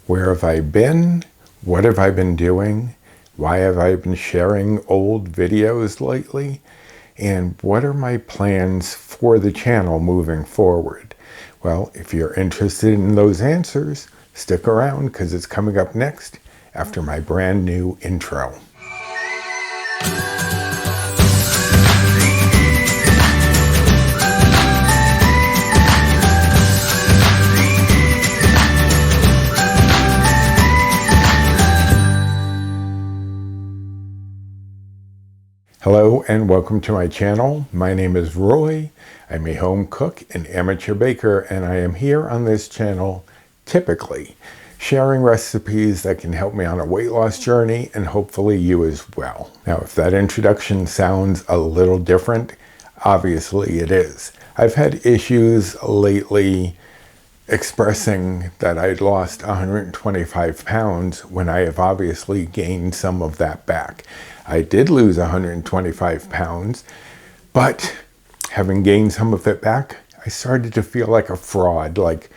Where have I been? What have I been doing? Why have I been sharing old videos lately? And what are my plans for the channel moving forward? Well, if you're interested in those answers, stick around because it's coming up next after my brand new intro. Hello and welcome to my channel. My name is Roy. I'm a home cook and amateur baker, and I am here on this channel typically sharing recipes that can help me on a weight loss journey and hopefully you as well. Now, if that introduction sounds a little different, obviously it is. I've had issues lately expressing that I'd lost 125 pounds when I have obviously gained some of that back. I did lose 125 pounds, but having gained some of it back, I started to feel like a fraud, like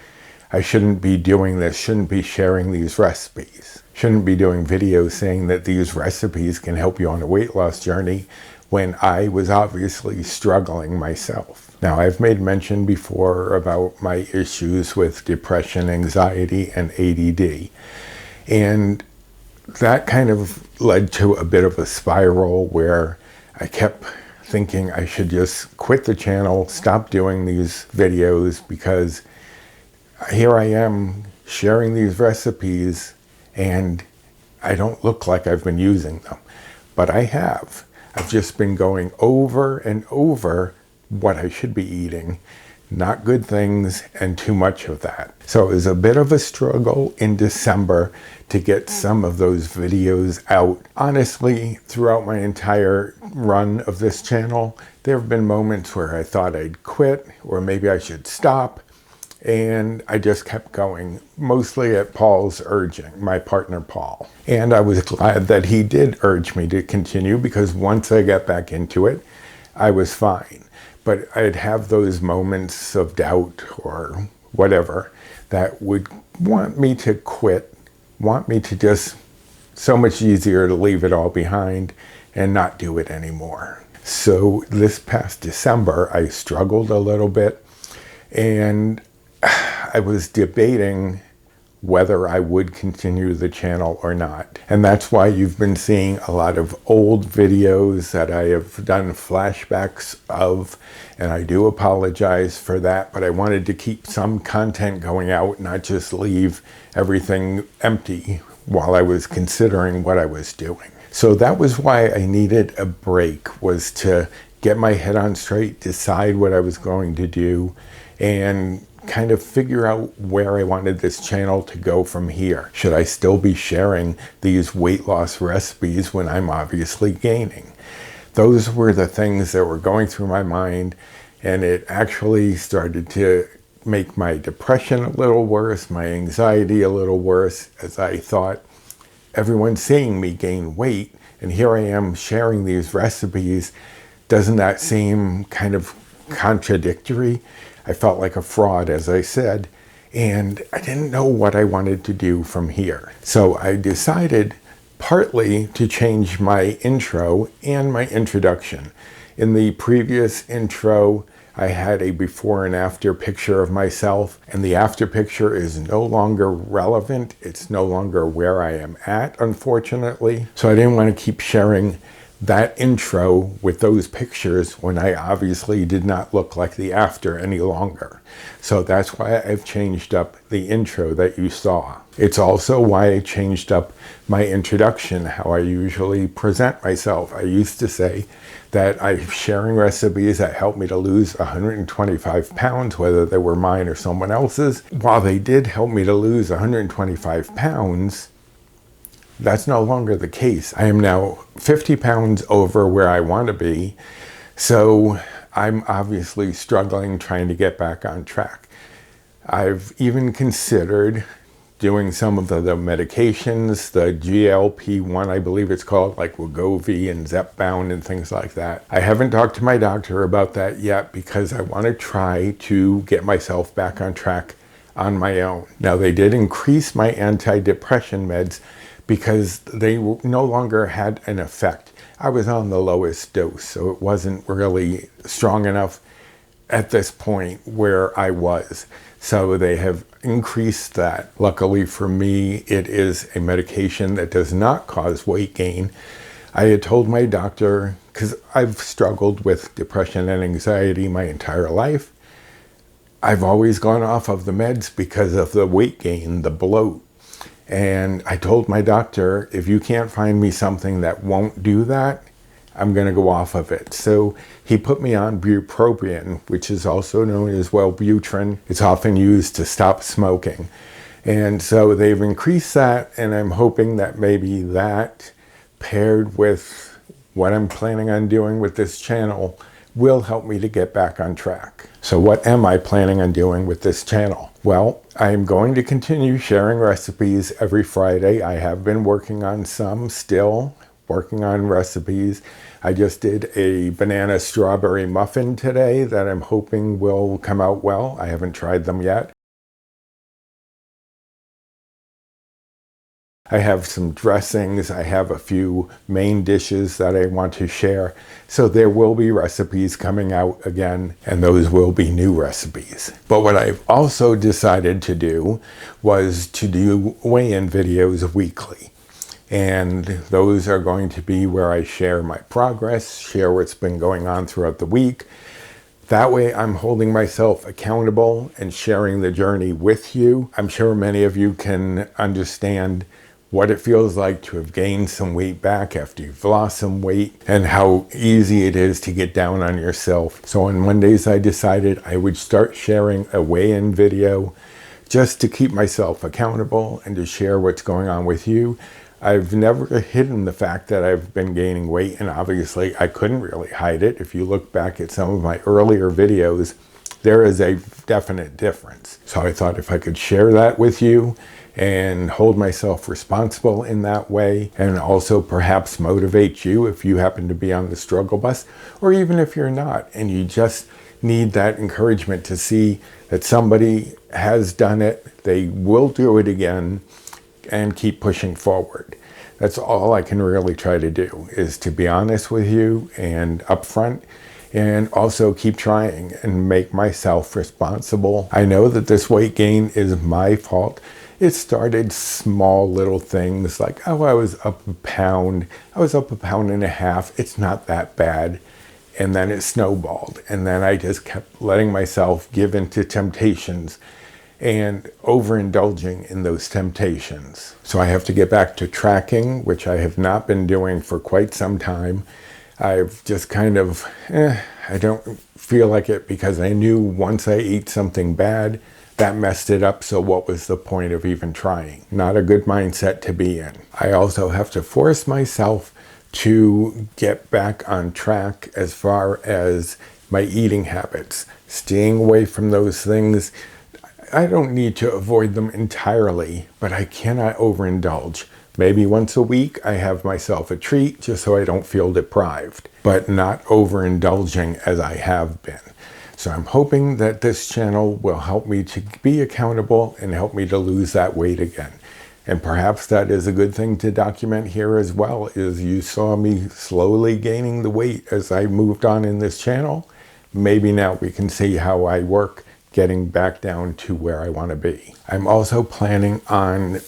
I shouldn't be doing this, shouldn't be sharing these recipes, shouldn't be doing videos saying that these recipes can help you on a weight loss journey when I was obviously struggling myself. Now, I've made mention before about my issues with depression, anxiety, and ADD, and that kind of led to a bit of a spiral where I kept thinking I should just quit the channel, stop doing these videos, because here I am sharing these recipes and I don't look like I've been using them, but I have. I've just been going over and over what I should be eating, not good things, and too much of that. So it was a bit of a struggle in December to get some of those videos out. Honestly, throughout my entire run of this channel, there have been moments where I thought I'd quit or maybe I should stop, and I just kept going, mostly at Paul's urging, my partner Paul. And I was glad that he did urge me to continue, because once I got back into it, I was fine. But I'd have those moments of doubt or whatever that would want me to quit, want me to just, so much easier to leave it all behind and not do it anymore. So this past December, I struggled a little bit, and I was debating whether I would continue the channel or not. And that's why you've been seeing a lot of old videos that I have done flashbacks of, and I do apologize for that, but I wanted to keep some content going out, not just leave everything empty while I was considering what I was doing. So that was why I needed a break, was to get my head on straight, decide what I was going to do, and kind of figure out where I wanted this channel to go from here. Should I still be sharing these weight loss recipes when I'm obviously gaining? Those were the things that were going through my mind, and it actually started to make my depression a little worse, my anxiety a little worse, as I thought, everyone's seeing me gain weight, and here I am sharing these recipes. Doesn't that seem kind of contradictory? I felt like a fraud, as I said, and I didn't know what I wanted to do from here. So I decided partly to change my intro and my introduction. In the previous intro, I had a before and after picture of myself, and the after picture is no longer relevant. It's no longer where I am at, unfortunately. So I didn't want to keep sharing that intro with those pictures when I obviously did not look like the after any longer. So that's why I've changed up the intro that you saw. It's also why I changed up my introduction, how I usually present myself. I used to say that I'm sharing recipes that helped me to lose 125 pounds, whether they were mine or someone else's. While they did help me to lose 125 pounds, that's no longer the case. I am now 50 pounds over where I want to be, so I'm obviously struggling trying to get back on track. I've even considered doing some of the medications, the GLP-1, I believe it's called, like Wegovy and Zepbound and things like that. I haven't talked to my doctor about that yet because I want to try to get myself back on track on my own. Now, they did increase my antidepressant meds because they no longer had an effect. I was on the lowest dose, so it wasn't really strong enough at this point where I was. So they have increased that. Luckily for me, it is a medication that does not cause weight gain. I had told my doctor, because I've struggled with depression and anxiety my entire life, I've always gone off of the meds because of the weight gain, the bloat. And I told my doctor, if you can't find me something that won't do that, I'm going to go off of it. So he put me on bupropion, which is also known as Wellbutrin. It's often used to stop smoking. And so they've increased that, and I'm hoping that maybe that, paired with what I'm planning on doing with this channel, will help me to get back on track. So what am I planning on doing with this channel? Well, I'm going to continue sharing recipes every Friday. I have been working on some still, working on recipes. I just did a banana strawberry muffin today that I'm hoping will come out well. I haven't tried them yet. I have some dressings. I have a few main dishes that I want to share. So there will be recipes coming out again, and those will be new recipes. But what I've also decided to do was to do weigh-in videos weekly. And those are going to be where I share my progress, share what's been going on throughout the week. That way I'm holding myself accountable and sharing the journey with you. I'm sure many of you can understand what it feels like to have gained some weight back after you've lost some weight, and how easy it is to get down on yourself. So on Mondays, I decided I would start sharing a weigh-in video just to keep myself accountable and to share what's going on with you. I've never hidden the fact that I've been gaining weight, and obviously I couldn't really hide it. If you look back at some of my earlier videos, there is a definite difference. So I thought if I could share that with you and hold myself responsible in that way, and also perhaps motivate you if you happen to be on the struggle bus, or even if you're not and you just need that encouragement to see that somebody has done it, they will do it again, and keep pushing forward. That's all I can really try to do, is to be honest with you and upfront, and also keep trying and make myself responsible. I know that this weight gain is my fault. It started small little things like, oh, I was up a pound, I was up 1.5 pounds. It's not that bad. And then it snowballed. And then I just kept letting myself give into temptations and overindulging in those temptations. So I have to get back to tracking, which I have not been doing for quite some time. I've just kind of, I don't feel like it, because I knew once I ate something bad, that messed it up, so what was the point of even trying? Not a good mindset to be in. I also have to force myself to get back on track as far as my eating habits, staying away from those things. I don't need to avoid them entirely, but I cannot overindulge. Maybe once a week I have myself a treat just so I don't feel deprived, but not overindulging as I have been. So I'm hoping that this channel will help me to be accountable and help me to lose that weight again. And perhaps that is a good thing to document here as well, is you saw me slowly gaining the weight as I moved on in this channel. Maybe now we can see how I work getting back down to where I want to be. I'm also planning on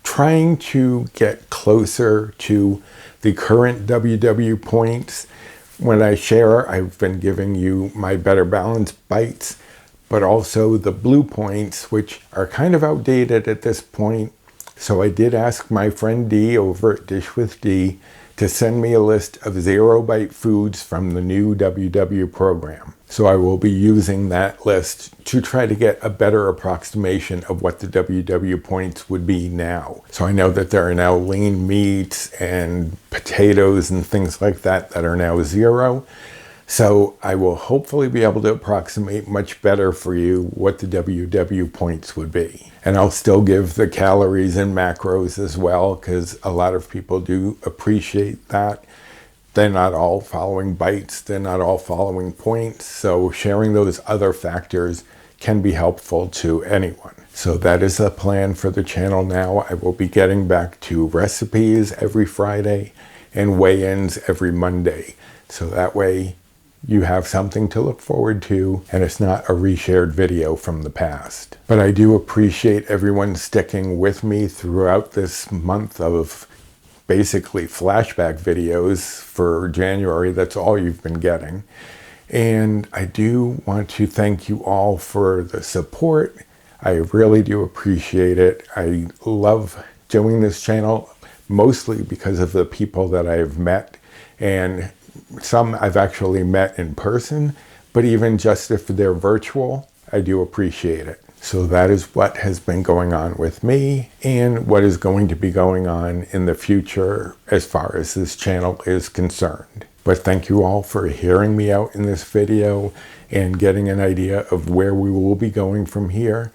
trying to get closer to the current WW points. When I share, I've been giving you my Better Balance bites, but also the blue points, which are kind of outdated at this point. So I did ask my friend Dee over at Dish with Dee to send me a list of 0 bite foods from the new WW program. So I will be using that list to try to get a better approximation of what the WW points would be now. So I know that there are now lean meats and potatoes and things like that that are now 0. So I will hopefully be able to approximate much better for you what the WW points would be. And I'll still give the calories and macros as well, because a lot of people do appreciate that. They're not all following bites, they're not all following points. So sharing those other factors can be helpful to anyone. So that is the plan for the channel now. I will be getting back to recipes every Friday and weigh-ins every Monday. So that way you have something to look forward to and it's not a reshared video from the past. But I do appreciate everyone sticking with me throughout this month of basically flashback videos for January. That's all you've been getting. And I do want to thank you all for the support. I really do appreciate it. I love doing this channel mostly because of the people that I've met, and some I've actually met in person, but even just if they're virtual, I do appreciate it. So that is what has been going on with me and what is going to be going on in the future as far as this channel is concerned. But thank you all for hearing me out in this video and getting an idea of where we will be going from here.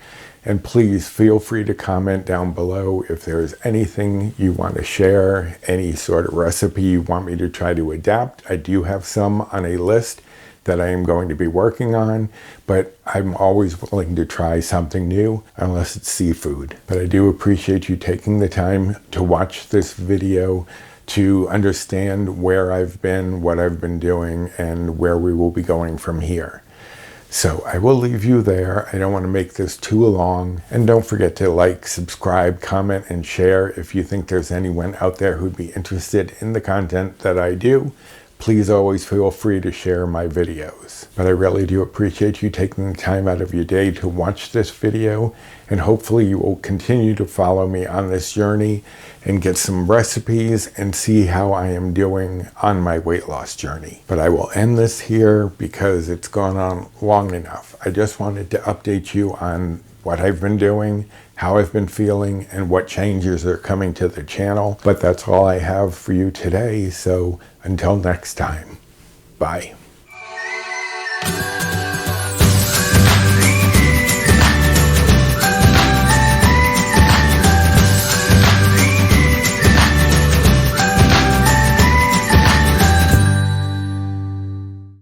And please feel free to comment down below if there's anything you want to share, any sort of recipe you want me to try to adapt. I do have some on a list that I am going to be working on, but I'm always willing to try something new unless it's seafood. But I do appreciate you taking the time to watch this video to understand where I've been, what I've been doing, and where we will be going from here. So I will leave you there. I don't want to make this too long. And don't forget to like, subscribe, comment, and share. If you think there's anyone out there who'd be interested in the content that I do, please always feel free to share my videos. But I really do appreciate you taking the time out of your day to watch this video, and hopefully you will continue to follow me on this journey and get some recipes and see how I am doing on my weight loss journey. But I will end this here because it's gone on long enough. I just wanted to update you on what I've been doing, how I've been feeling, and what changes are coming to the channel. But that's all I have for you today. So until next time, bye.